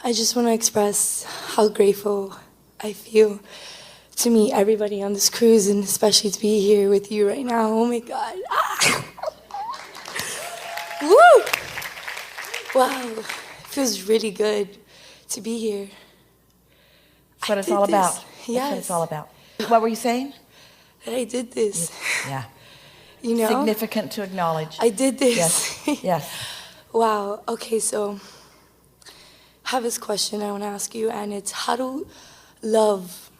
I just want to express how grateful I feel to meet everybody on this cruise, and especially to be here with you right now. Oh my God. Ah. Woo! Wow. It feels really good to be here. That's what it's all about. Yes. That's what it's all about. What were you saying? That I did this. Yeah. You know? Significant to acknowledge. I did this. Yes. Yes. Wow. Okay, so I have this question I want to ask you, and it's how to love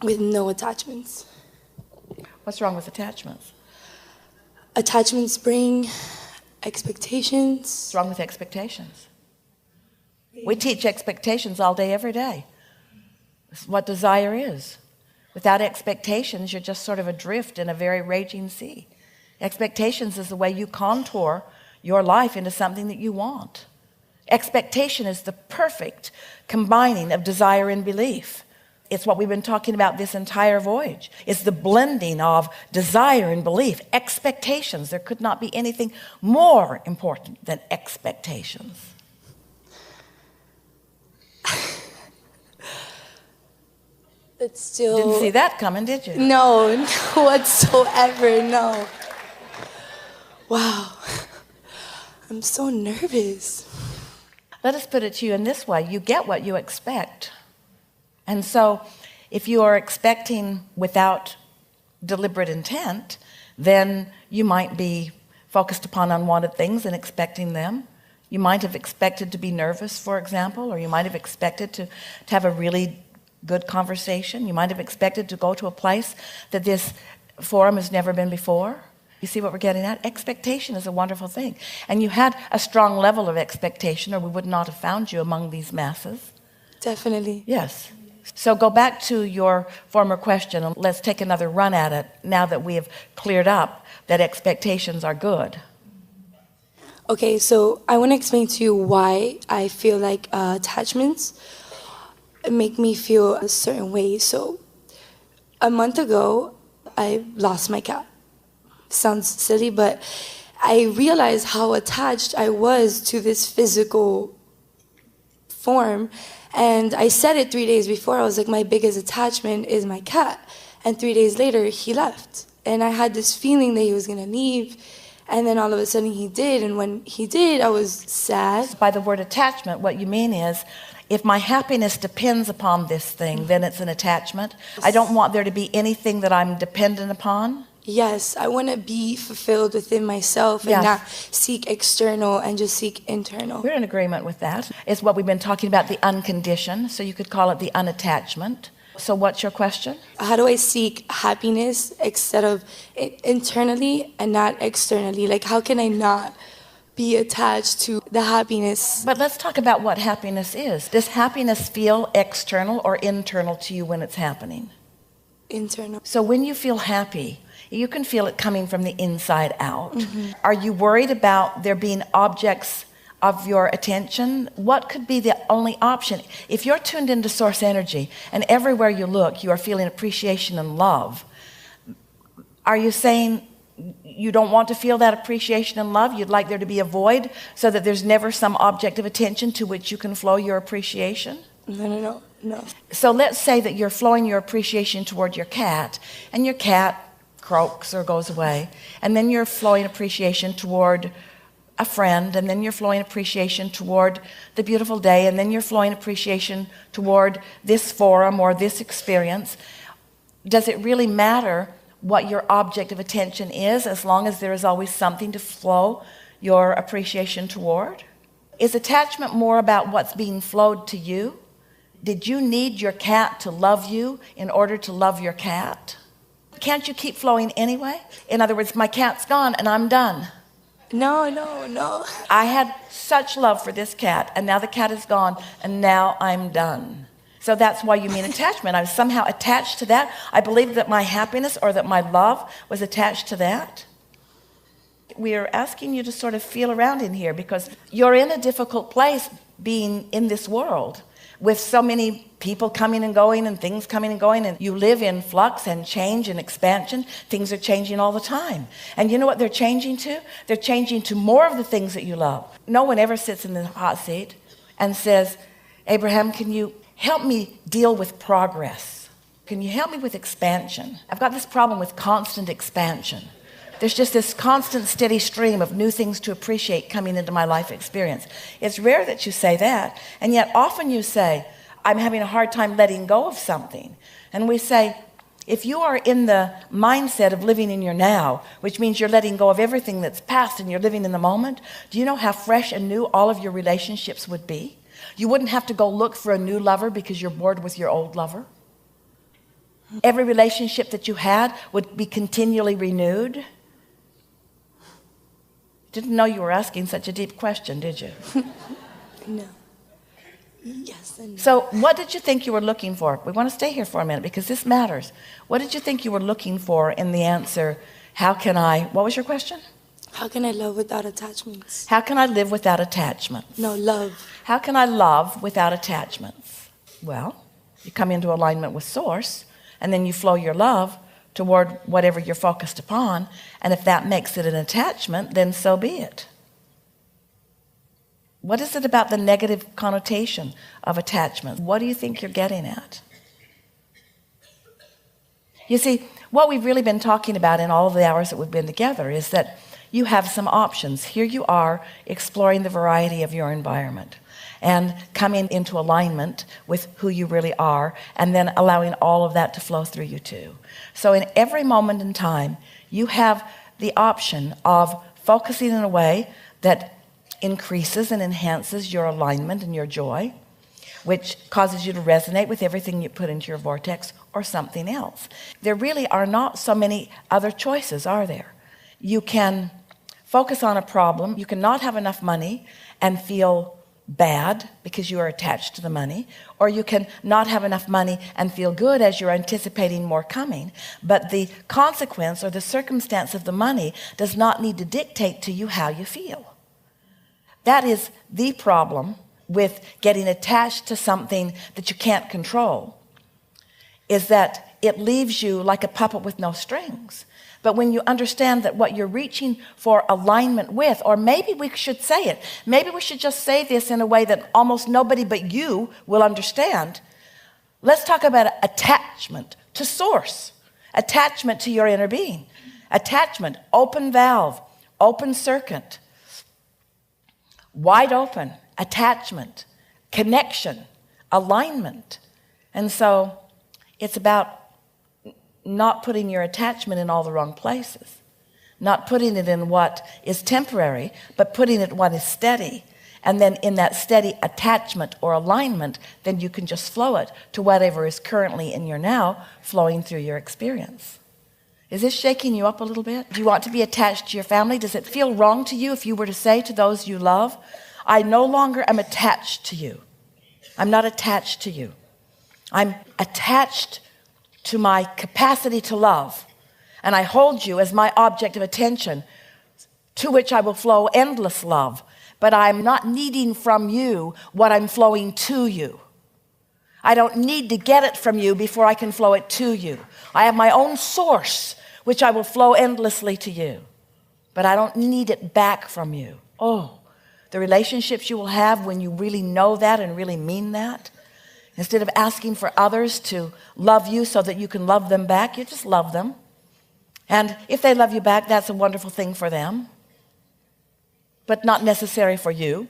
with no attachments. What's wrong with attachments? Attachments bring expectations. What's wrong with expectations? We teach expectations all day, every day. It's what desire is. Without expectations, you're just sort of adrift in a very raging sea. Expectations is the way you contour your life into something that you want. Expectation is the perfect combining of desire and belief. It's what we've been talking about this entire voyage. It's the blending of desire and belief. Expectations. There could not be anything more important than expectations. It's still... Didn't see that coming, did you? No, no whatsoever, no. Wow. I'm so nervous. Let us put it to you in this way. You get what you expect. And so if you are expecting without deliberate intent, then you might be focused upon unwanted things and expecting them. You might have expected to be nervous, for example, or you might have expected to have a really good conversation. You might have expected to go to a place that this forum has never been before. You see what we're getting at? Expectation is a wonderful thing. And you had a strong level of expectation, or we would not have found you among these masses. Definitely. Yes. So go back to your former question and let's take another run at it now that we have cleared up that expectations are good. Okay, so I want to explain to you why I feel like attachments make me feel a certain way. So a month ago, I lost my cat. Sounds silly, but I realized how attached I was to this physical form. And I said it 3 days before. I was like, my biggest attachment is my cat. And 3 days later, he left. And I had this feeling that he was going to leave. And then all of a sudden he did. And when he did, I was sad. By the word attachment, what you mean is, if my happiness depends upon this thing, then it's an attachment. I don't want there to be anything that I'm dependent upon. Yes, I want to be fulfilled within myself and not seek external and just seek internal. We're in agreement with that. It's what we've been talking about, the unconditioned. So you could call it the unattachment. So what's your question? How do I seek happiness instead of internally and not externally? Like, how can I not be attached to the happiness? But let's talk about what happiness is. Does happiness feel external or internal to you when it's happening? Internal. So when you feel happy, you can feel it coming from the inside out. Mm-hmm. Are you worried about there being objects of your attention? What could be the only option? If you're tuned into source energy and everywhere you look, you are feeling appreciation and love, are you saying you don't want to feel that appreciation and love? You'd like there to be a void so that there's never some object of attention to which you can flow your appreciation? No. So let's say that you're flowing your appreciation toward your cat, and your cat croaks or goes away, and then you're flowing appreciation toward a friend, and then you're flowing appreciation toward the beautiful day, and then you're flowing appreciation toward this forum or this experience. Does it really matter what your object of attention is, as long as there is always something to flow your appreciation toward? Is attachment more about what's being flowed to you? Did you need your cat to love you in order to love your cat? Can't you keep flowing anyway? In other words, my cat's gone and I'm done. No. I had such love for this cat, and now the cat is gone, and now I'm done. So that's why you mean attachment. I was somehow attached to that. I believed that my happiness or that my love was attached to that. We are asking you to sort of feel around in here, because you're in a difficult place being in this world with so many people coming and going and things coming and going, and you live in flux and change and expansion. Things are changing all the time. And you know what they're changing to? They're changing to more of the things that you love. No one ever sits in the hot seat and says, Abraham, can you help me deal with progress? Can you help me with expansion? I've got this problem with constant expansion. There's just this constant steady stream of new things to appreciate coming into my life experience. It's rare that you say that, and yet often you say, I'm having a hard time letting go of something. And we say, if you are in the mindset of living in your now, which means you're letting go of everything that's past and you're living in the moment, do you know how fresh and new all of your relationships would be? You wouldn't have to go look for a new lover because you're bored with your old lover. Every relationship that you had would be continually renewed. Didn't know you were asking such a deep question, did you? No. Yes and no. So what did you think you were looking for? We want to stay here for a minute because this matters. What did you think you were looking for in the answer, how can I, what was your question? How can I love without attachments? How can I live without attachments? No, love. How can I love without attachments? Well, you come into alignment with Source, and then you flow your love toward whatever you're focused upon, and if that makes it an attachment, then so be it. What is it about the negative connotation of attachment? What do you think you're getting at? You see, what we've really been talking about in all of the hours that we've been together is that you have some options. Here you are exploring the variety of your environment and coming into alignment with who you really are, and then allowing all of that to flow through you too. So in every moment in time, you have the option of focusing in a way that increases and enhances your alignment and your joy, which causes you to resonate with everything you put into your vortex, or something else. There really are not so many other choices, are there? You can focus on a problem. You cannot have enough money and feel bad because you are attached to the money, or you can not have enough money and feel good as you're anticipating more coming. But the consequence or the circumstance of the money does not need to dictate to you how you feel. That is the problem with getting attached to something that you can't control, is that it leaves you like a puppet with no strings. But when you understand that what you're reaching for alignment with, or maybe we should say it, maybe we should just say this in a way that almost nobody but you will understand. Let's talk about attachment to Source, attachment to your inner being, attachment, open valve, open circuit, wide open, attachment, connection, alignment. And so it's about not putting your attachment in all the wrong places, not putting it in what is temporary, but putting it in what is steady. And then in that steady attachment or alignment, then you can just flow it to whatever is currently in your now, flowing through your experience. Is this shaking you up a little bit? Do you want to be attached to your family? Does it feel wrong to you if you were to say to those you love, I no longer am attached to you. I'm not attached to you. I'm attached to my capacity to love, and I hold you as my object of attention, to which I will flow endless love, but I'm not needing from you what I'm flowing to you. I don't need to get it from you before I can flow it to you. I have my own source, which I will flow endlessly to you, but I don't need it back from you. Oh, the relationships you will have when you really know that and really mean that. Instead of asking for others to love you so that you can love them back, you just love them. And if they love you back, that's a wonderful thing for them, but not necessary for you,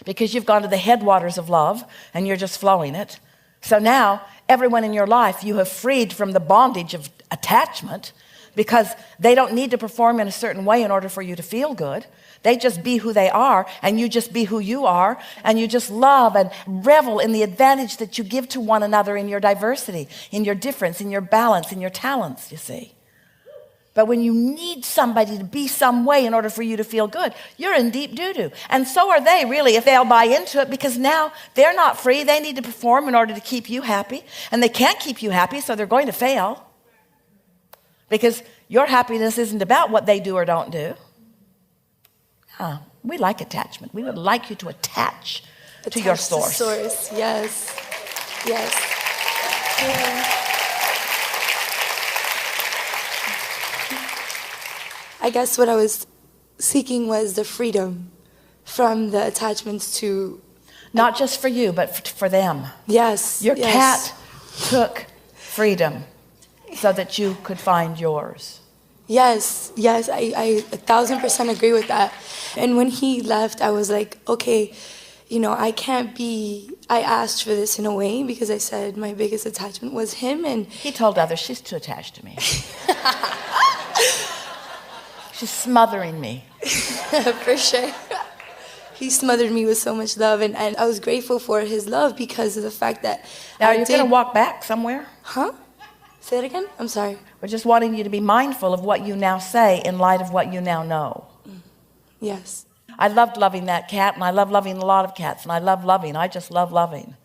because you've gone to the headwaters of love and you're just flowing it. So now everyone in your life you have freed from the bondage of attachment, because they don't need to perform in a certain way in order for you to feel good. They just be who they are, and you just be who you are, and you just love and revel in the advantage that you give to one another in your diversity, in your difference, in your balance, in your talents, you see. But when you need somebody to be some way in order for you to feel good, you're in deep doo-doo. And so are they, really, if they'll buy into it, because now they're not free. They need to perform in order to keep you happy, and they can't keep you happy, so they're going to fail, because your happiness isn't about what they do or don't do. We like attachment. We would like you to attach to your source. To source, yes. Yes. Yeah. I guess what I was seeking was the freedom from the attachments to Not just for you, but for them. Yes. Your yes. cat took freedom so that you could find yours. Yes, yes, I 1,000% agree with that. And when he left, I was like, okay, you know, I asked for this in a way because I said my biggest attachment was him, and He told others, she's too attached to me. She's smothering me. for sure. He smothered me with so much love, and I was grateful for his love because of the fact that Now, you're going to walk back somewhere? Huh? Say it again? I'm sorry. We're just wanting you to be mindful of what you now say in light of what you now know. Yes. I loved loving that cat, and I love loving a lot of cats, and I love loving. I just love loving.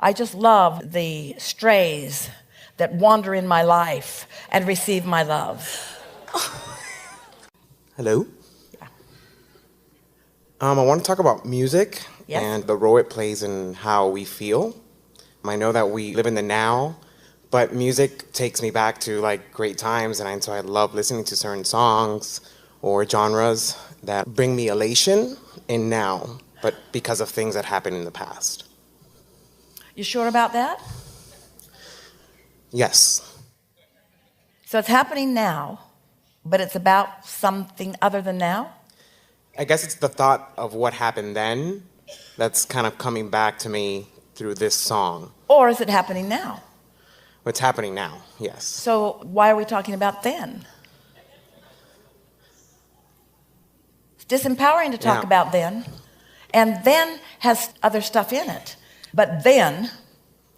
I just love the strays that wander in my life and receive my love. Hello? Yeah. I want to talk about music Yes. and the role it plays in how we feel. I know that we live in the now, but music takes me back to like great times, and so I love listening to certain songs or genres that bring me elation in now, but because of things that happened in the past. You sure about that? Yes. So it's happening now, but it's about something other than now? I guess it's the thought of what happened then that's kind of coming back to me through this song. Or is it happening now? What's happening now, yes. So why are we talking about then? It's disempowering to talk Yeah. about then. And then has other stuff in it. But then,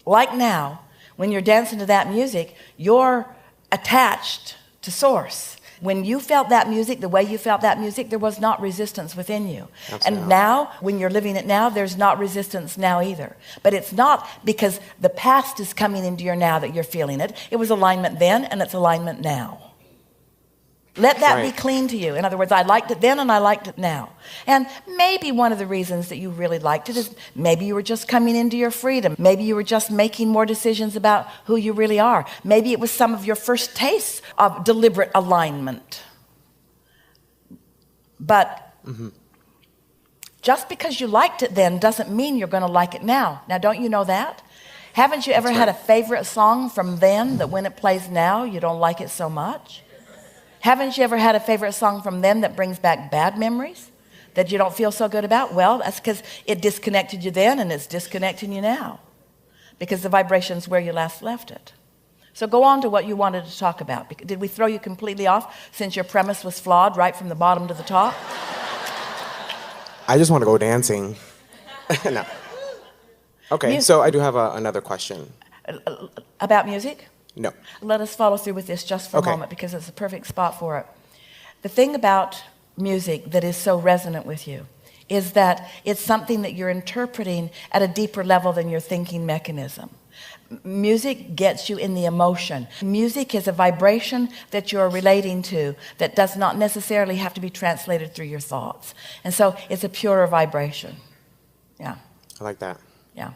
like now, when you're dancing to that music, you're attached to source. When you felt that music, the way you felt that music, there was not resistance within you. Absolutely. And now, when you're living it now, there's not resistance now either. But it's not because the past is coming into your now that you're feeling it. It was alignment then, and it's alignment now. Let that be Right. clean to you. In other words, I liked it then and I liked it now. And maybe one of the reasons that you really liked it is maybe you were just coming into your freedom. Maybe you were just making more decisions about who you really are. Maybe it was some of your first tastes of deliberate alignment. But just because you liked it then doesn't mean you're going to like it now. Now, don't you know that? Haven't you ever That's had a right. favorite song from then that when it plays now, you don't like it so much? Haven't you ever had a favorite song from them that brings back bad memories that you don't feel so good about? Well, that's because it disconnected you then and it's disconnecting you now because the vibration's where you last left it. So go on to what you wanted to talk about. Did we throw you completely off since your premise was flawed right from the bottom to the top? I just want to go dancing. No. Okay, so I do have another question. About music? No. Let us follow through with this just for a Okay. moment because it's a perfect spot for it. The thing about music that is so resonant with you is that it's something that you're interpreting at a deeper level than your thinking mechanism. Music gets you in the emotion. Music is a vibration that you're relating to that does not necessarily have to be translated through your thoughts. And so it's a purer vibration. Yeah, I like that. yeah.